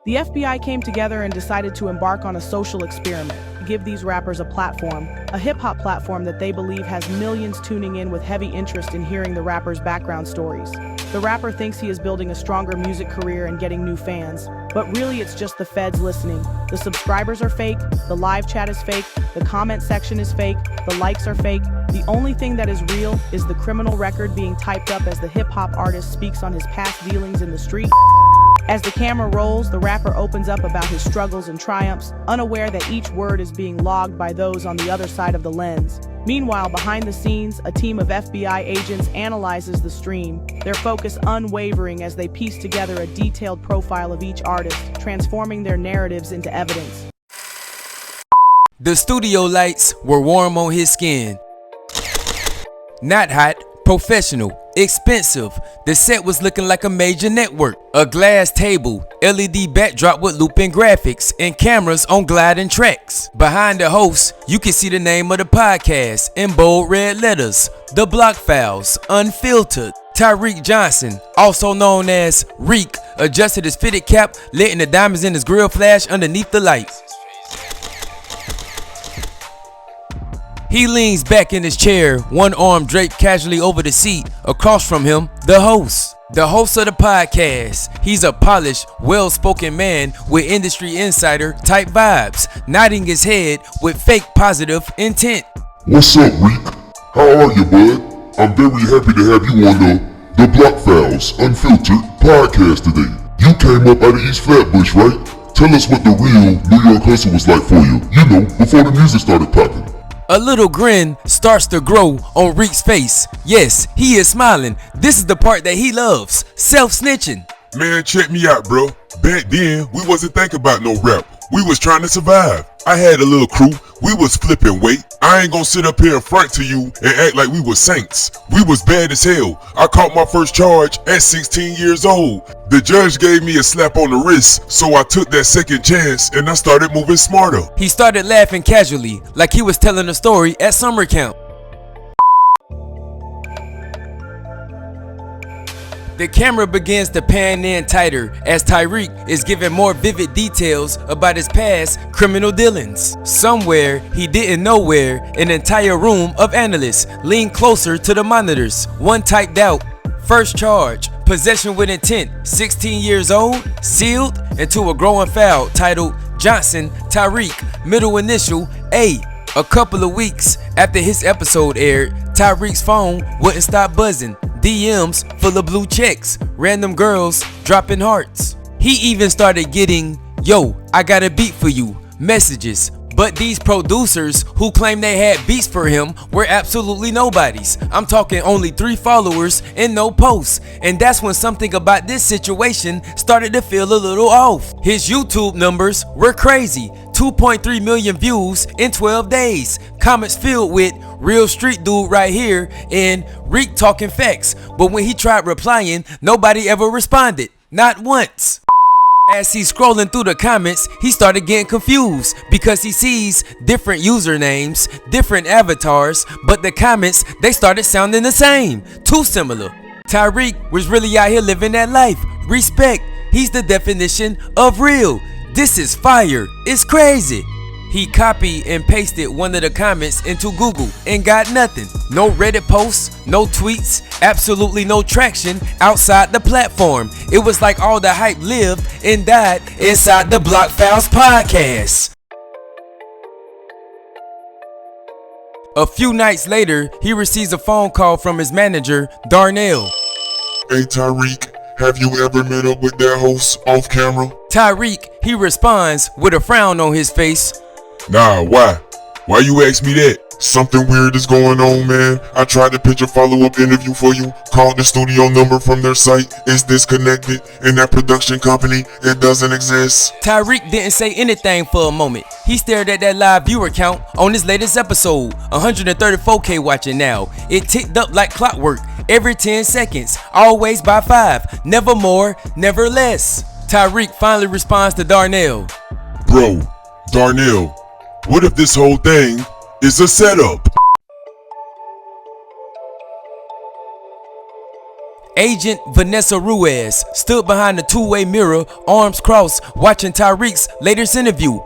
The FBI came together and decided to embark on a social experiment, give these rappers a platform, a hip-hop platform that they believe has millions tuning in with heavy interest in hearing the rappers' background stories. The rapper thinks he is building a stronger music career and getting new fans, but really it's just the feds listening. The subscribers are fake, the live chat is fake, the comment section is fake, the likes are fake. The only thing that is real is the criminal record being typed up as the hip-hop artist speaks on his past dealings in the street. As the camera rolls, the rapper opens up about his struggles and triumphs, unaware that each word is being logged by those on the other side of the lens. Meanwhile, behind the scenes, a team of FBI agents analyzes the stream, their focus unwavering as they piece together a detailed profile of each artist, transforming their narratives into evidence. The studio lights were warm on his skin. Not hot, professional, expensive. The set was looking like a major network. A glass table, LED backdrop with looping graphics, and cameras on gliding tracks. Behind the host, you can see the name of the podcast in bold red letters. The Block Files, Unfiltered. Tariq Johnson, also known as Reek, adjusted his fitted cap, letting the diamonds in his grill flash underneath the light. He leans back in his chair, one arm draped casually over the seat. Across from him, the host of the podcast. He's a polished, well-spoken man with industry insider type vibes, nodding his head with fake positive intent. What's up, Reek? How are you, bud? I'm very happy to have you on the Block Files Unfiltered podcast today. You came up out of East Flatbush, right? Tell us what the real New York hustle was like for you, before the music started popping. A little grin starts to grow on Reek's face. Yes, he is smiling. This is the part that he loves, self-snitching. Man, check me out, bro. Back then, we wasn't thinking about no rap. We was trying to survive. I had a little crew. We was flipping weight. I ain't gonna sit up here in front to you and act like we was saints. We was bad as hell. I caught my first charge at 16 years old. The judge gave me a slap on the wrist, so I took that second chance and I started moving smarter. He started laughing casually, like he was telling a story at summer camp. The camera begins to pan in tighter as Tariq is giving more vivid details about his past criminal dealings. Somewhere he didn't know where, an entire room of analysts leaned closer to the monitors. One typed out, first charge, possession with intent, 16 years old, sealed into a growing file titled Johnson Tariq, middle initial A. A couple of weeks after his episode aired, Tariq's phone wouldn't stop buzzing. DMs full of blue checks, random girls dropping hearts. He even started getting, "Yo, I got a beat for you" messages. But these producers who claimed they had beats for him were absolutely nobodies. I'm talking only 3 followers and no posts. And that's when something about this situation started to feel a little off. His YouTube numbers were crazy. 2.3 million views in 12 days. Comments filled with "real street dude right here" and "Reek talking facts." But when he tried replying, nobody ever responded. Not once. As he's scrolling through the comments, he started getting confused because he sees different usernames, different avatars, but the comments, they started sounding the same. Too similar. Tariq was really out here living that life. Respect. He's the definition of real. This is fire. It's crazy. He copied and pasted one of the comments into Google and got nothing. No Reddit posts, no tweets, absolutely no traction outside the platform. It was like all the hype lived and died inside the Block Files podcast. A few nights later, he receives a phone call from his manager, Darnell. Hey, Tariq, have you ever met up with that host off camera? Tariq, he responds with a frown on his face. Nah, why? Why you ask me that? Something weird is going on, man. I tried to pitch a follow-up interview for you. Called the studio number from their site. It's disconnected. And that production company, it doesn't exist. Tariq didn't say anything for a moment. He stared at that live viewer count on his latest episode. 134K watching now. It ticked up like clockwork every 10 seconds. Always by 5. Never more, never less. Tariq finally responds to Darnell. Bro, Darnell, what if this whole thing is a setup? Agent Vanessa Ruiz stood behind the two-way mirror, arms crossed, watching Tyreek's latest interview.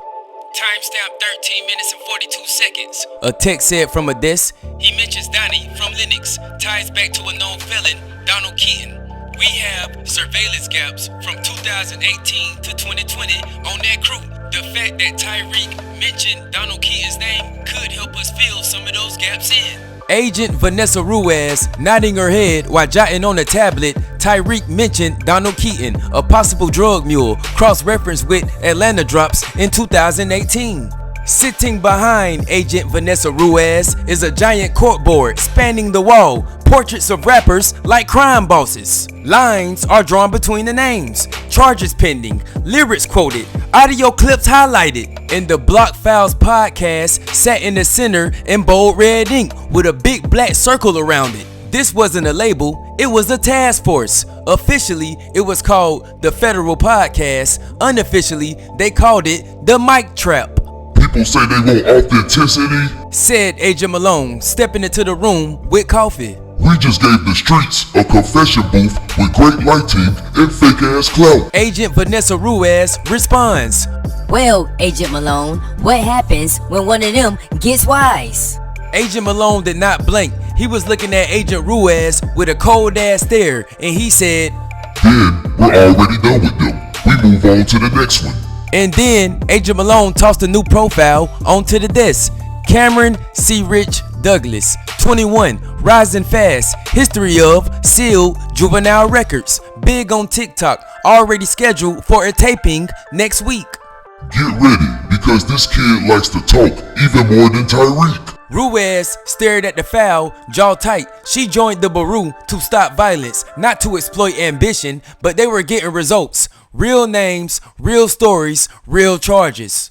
Timestamp 13 minutes and 42 seconds. A text said from a desk. He mentions Donnie from Linux, ties back to a known felon, Donald Keaton. We have surveillance gaps from 2018 to 2020 on that crew. The fact that Tyreek mentioned Donald Keaton's name could help us fill some of those gaps in. Agent Vanessa Ruiz nodding her head while jotting on a tablet. Tyreek mentioned Donald Keaton, a possible drug mule, cross-referenced with Atlanta drops in 2018. Sitting behind Agent Vanessa Ruiz is a giant corkboard spanning the wall, portraits of rappers like crime bosses. Lines are drawn between the names, charges pending, lyrics quoted, audio clips highlighted. And the Block Files podcast sat in the center in bold red ink with a big black circle around it. This wasn't a label, it was a task force. Officially, it was called the Federal Podcast. Unofficially, they called it the Mic Trap. People say they want authenticity, said Agent Malone, stepping into the room with coffee. We just gave the streets a confession booth with great lighting and fake ass clout. Agent Vanessa Ruiz responds. Well, Agent Malone, what happens when one of them gets wise? Agent Malone did not blink. He was looking at Agent Ruiz with a cold ass stare, and he said, Then we're already done with them. We move on to the next one. And then Agent Malone tossed a new profile onto the desk. Cameron C. Rich Douglas, 21, rising fast, history of sealed juvenile records, big on TikTok, already scheduled for a taping next week. Get ready, because this kid likes to talk even more than Tyreek. Ruiz stared at the file, jaw tight. She joined the Baru to stop violence, not to exploit ambition, but they were getting results. Real names, real stories, real charges.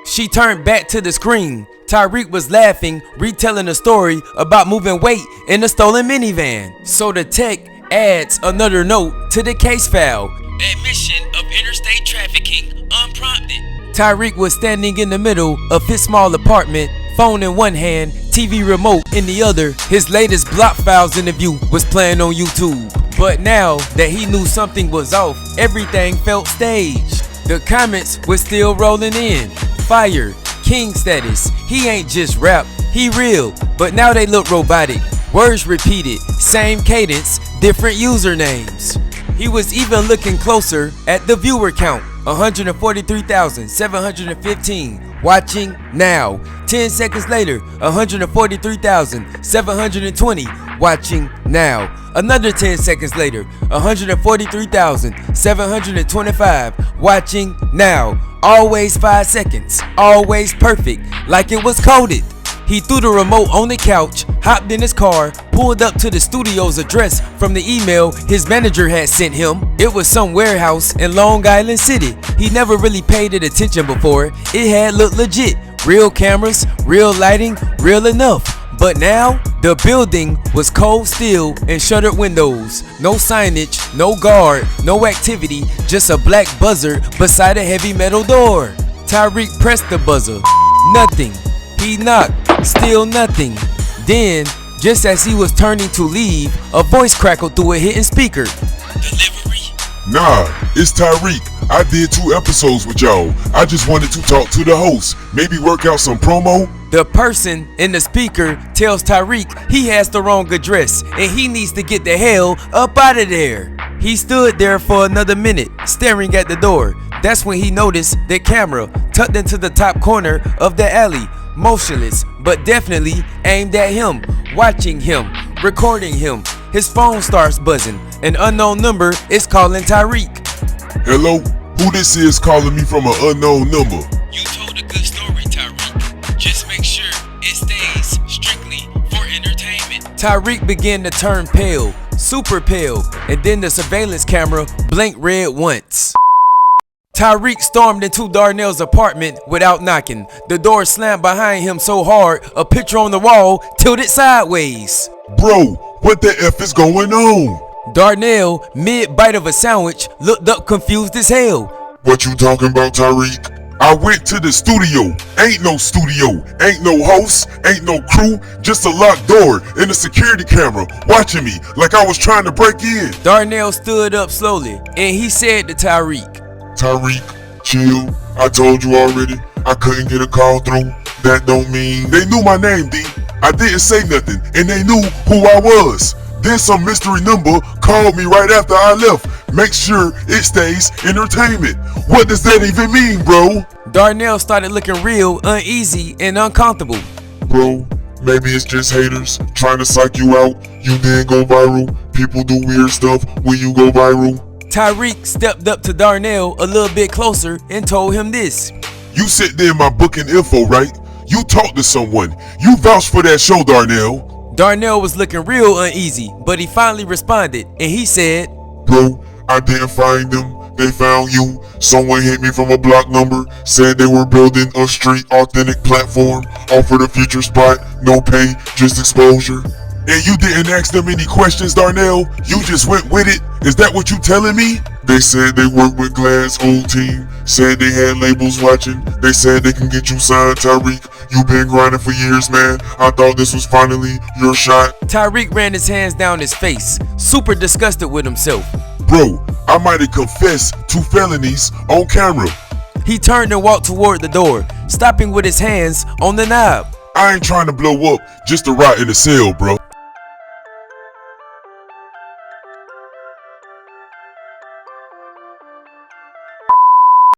She turned back to the screen. Tyreek was laughing, retelling a story about moving weight in a stolen minivan. So the tech adds another note to the case file. Admission of interstate trafficking unprompted. Tyreek was standing in the middle of his small apartment, phone in one hand, TV remote in the other. His latest Block Files interview was playing on YouTube. But now that he knew something was off, everything felt staged. The comments were still rolling in. Fire, king status, he ain't just rap, he real, but now they look robotic. Words repeated, same cadence, different usernames. He was even looking closer at the viewer count, 143,715. Watching now. 10 seconds later, 143,720 watching now. Another 10 seconds later, 143,725 watching now. Always 5 seconds, always perfect, like it was coded. He threw the remote on the couch, hopped in his car, pulled up to the studio's address from the email his manager had sent him. It was some warehouse in Long Island City. He never really paid it attention before. It had looked legit. Real cameras, real lighting, real enough. But now, the building was cold steel and shuttered windows. No signage, no guard, no activity, just a black buzzer beside a heavy metal door. Tyreek pressed the buzzer. Nothing. He knocked. Still nothing. Then, just as he was turning to leave, a voice crackled through a hidden speaker. Delivery? Nah, it's Tyreek. I did 2 episodes with y'all. I just wanted to talk to the host. Maybe work out some promo. The person in the speaker tells Tyreek he has the wrong address and he needs to get the hell up out of there. He stood there for another minute, staring at the door. That's when he noticed the camera tucked into the top corner of the alley. Motionless, but definitely aimed at him, watching him, recording him. His phone starts buzzing. An unknown number is calling Tyreek. Hello? Who this is calling me from an unknown number? You told a good story, Tyreek. Just make sure it stays strictly for entertainment. Tyreek began to turn pale, super pale, and then the surveillance camera blinked red once. Tyreek stormed into Darnell's apartment without knocking. The door slammed behind him so hard, a picture on the wall tilted sideways. Bro, what the F is going on? Darnell, mid-bite of a sandwich, looked up confused as hell. What you talking about, Tyreek? I went to the studio. Ain't no studio, ain't no host, ain't no crew, just a locked door and a security camera watching me like I was trying to break in. Darnell stood up slowly and he said to Tyreek, Tyreek, chill. I told you already. I couldn't get a call through. That don't mean They knew my name, D. I didn't say nothing and they knew who I was. Then some mystery number called me right after I left. Make sure it stays entertainment. What does that even mean, bro? Darnell started looking real uneasy and uncomfortable. Bro, maybe it's just haters trying to psych you out. You didn't go viral. People do weird stuff when you go viral. Tyreek stepped up to Darnell a little bit closer and told him this. You sit there in my booking info, right? You talked to someone. You vouched for that show, Darnell. Darnell was looking real uneasy, but he finally responded and he said, Bro, I didn't find them. They found you. Someone hit me from a block number. Said they were building a street authentic platform. Offered a future spot. No pay, just exposure. And you didn't ask them any questions, Darnell? You just went with it? Is that what you telling me? They said they worked with Glass old team. Said they had labels watching. They said they can get you signed, Tyreek. You been grinding for years, man. I thought this was finally your shot. Tyreek ran his hands down his face, super disgusted with himself. Bro, I might have confessed 2 felonies on camera. He turned and walked toward the door, stopping with his hands on the knob. I ain't trying to blow up just to rot in a cell, bro.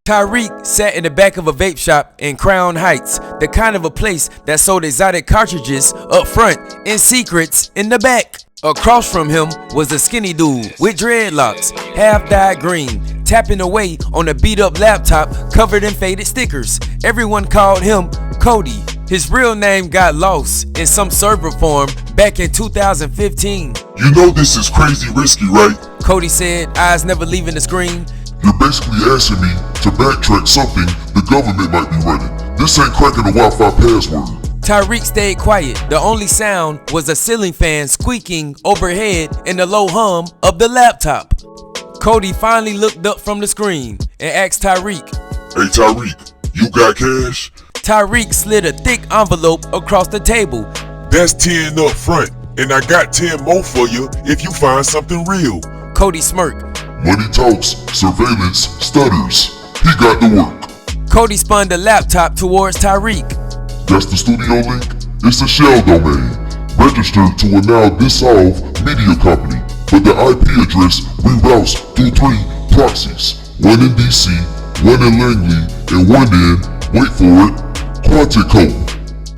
Tyreek sat in the back of a vape shop in Crown Heights, the kind of a place that sold exotic cartridges up front and secrets in the back. Across from him was a skinny dude with dreadlocks, half dyed green, tapping away on a beat up laptop covered in faded stickers. Everyone called him Cody. His real name got lost in some server form back in 2015. You know this is crazy risky, right? Cody said, eyes never leaving the screen. You're basically asking me to backtrack something the government might be running. This ain't cracking the Wi-Fi password. Tyreek stayed quiet. The only sound was a ceiling fan squeaking overhead and the low hum of the laptop. Cody finally looked up from the screen and asked Tyreek. Hey Tyreek, you got cash? Tyreek slid a thick envelope across the table. That's 10 up front, and I got 10 more for you if you find something real. Cody smirked. Money talks, surveillance stutters. He got the work. Cody spun the laptop towards Tyreek. That's the studio link? It's a shell domain, registered to a now dissolved media company, but the IP address reroutes through 3 proxies. One in DC, one in Langley, and one in, wait for it, Quantico.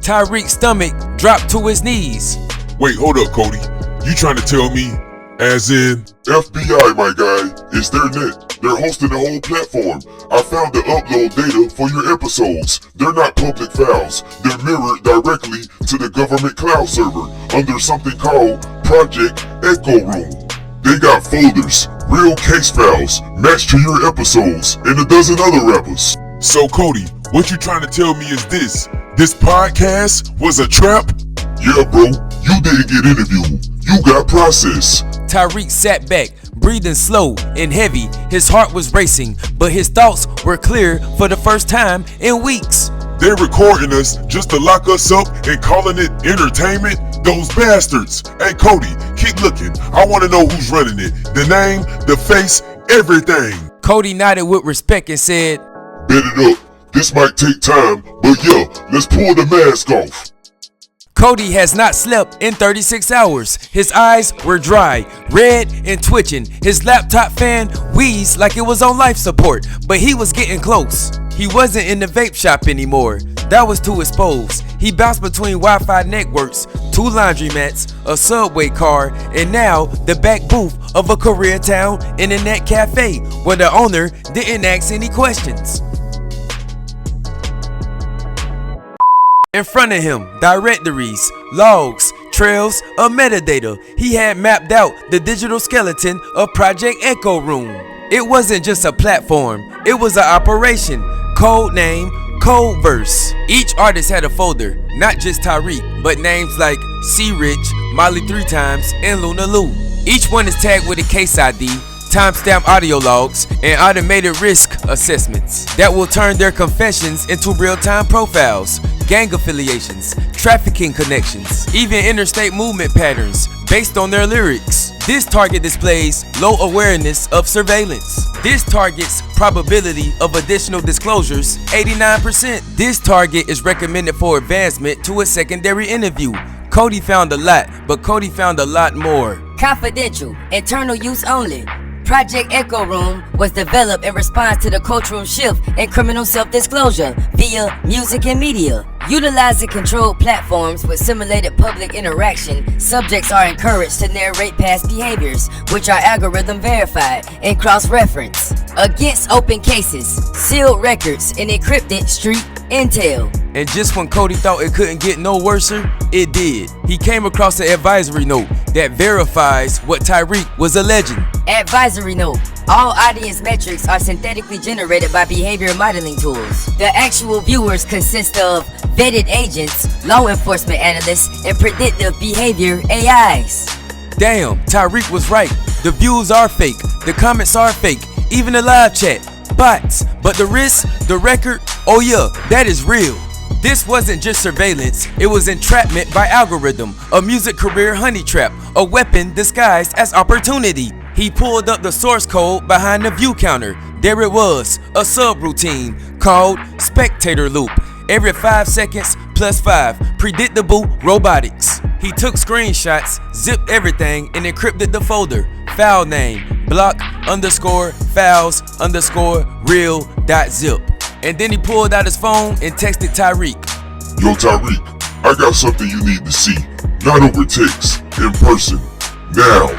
Tyreek's stomach dropped to his knees. Wait, hold up, Cody. You trying to tell me, as in? FBI, my guy, it's their net. They're hosting the whole platform. I found the upload data for your episodes. They're not public files. They're mirrored directly to the government cloud server under something called Project Echo Room. They got folders, real case files, matched to your episodes, and a dozen other rappers. So Cody, what you trying to tell me is this podcast was a trap? Yeah, bro, you didn't get interviewed. You got processed. Tyreek sat back, breathing slow and heavy. His heart was racing, but his thoughts were clear for the first time in weeks. They're recording us just to lock us up and calling it entertainment? Those bastards. Hey Cody, keep looking. I want to know who's running it. The name, the face, everything. Cody nodded with respect and said, Bet it up. This might take time, but yeah, let's pull the mask off. Cody has not slept in 36 hours. His eyes were dry, red, and twitching. His laptop fan wheezed like it was on life support, but he was getting close. He wasn't in the vape shop anymore. That was too exposed. He bounced between Wi-Fi networks, 2 laundromats, a subway car, and now the back booth of a Koreatown internet cafe where the owner didn't ask any questions. In front of him, directories, logs, trails of metadata. He had mapped out the digital skeleton of Project Echo Room. It wasn't just a platform, it was an operation. Code name, code verse. Each artist had a folder, not just Tyreek, but names like C Rich, Molly 3 Times, and Luna Lou. Each one is tagged with a case ID, timestamp audio logs, and automated risk assessments that will turn their confessions into real-time profiles, gang affiliations, trafficking connections, even interstate movement patterns based on their lyrics. This target displays low awareness of surveillance. This target's probability of additional disclosures, 89%. This target is recommended for advancement to a secondary interview. Cody found a lot, but Cody found a lot more. Confidential, internal use only. Project Echo Room was developed in response to the cultural shift in criminal self-disclosure via music and media. Utilizing controlled platforms with simulated public interaction, subjects are encouraged to narrate past behaviors, which are algorithm verified and cross-reference against open cases, sealed records, and encrypted street intel. And just when Cody thought it couldn't get no worser, it did. He came across an advisory note that verifies what Tyreek was alleging. Advisory note: all audience metrics are synthetically generated by behavior modeling tools. The actual viewers consist of vetted agents, law enforcement analysts, and predictive behavior AIs. Damn, Tyreek was right. The views are fake, the comments are fake, even the live chat, bots. But the risk, the record, oh yeah, that is real. This wasn't just surveillance, it was entrapment by algorithm, a music career honey trap, a weapon disguised as opportunity. He pulled up the source code behind the view counter. There it was, a subroutine called spectator loop. Every 5 seconds plus 5, predictable robotics. He took screenshots, zipped everything, and encrypted the folder. File name, block_files_real.zip. And then he pulled out his phone and texted Tyreek. Yo, Tyreek, I got something you need to see. Not over text, in person, now.